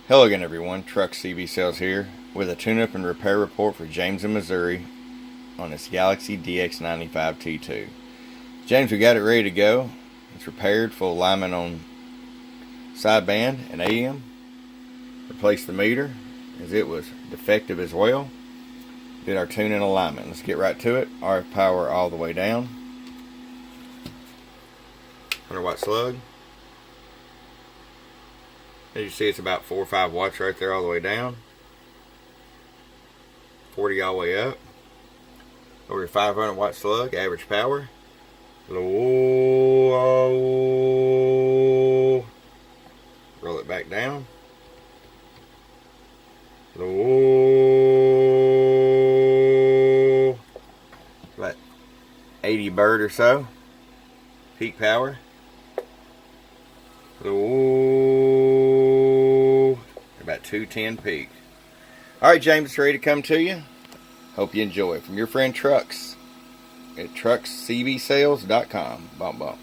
Hello again, everyone. Truck CV Sales here with a tune-up and repair report for James in Missouri on this Galaxy DX95 T2. James, we got it ready to go. It's repaired, full alignment on sideband and AM. Replaced the meter as it was defective as well. Did our tune and alignment. Let's get right to it. RF power all the way down. 100-watt slug. As you see, it's about 4 or 5 watts right there all the way down. 40 all the way up. Over your 500-watt slug, average power. Low. Roll it back down. Low. About 80 bird or so. Peak power. Low. About 210 peak. Alright, James, it's ready to come to you. Hope you enjoy. From your friend Trucks at truckscvsales.com. Bump bump.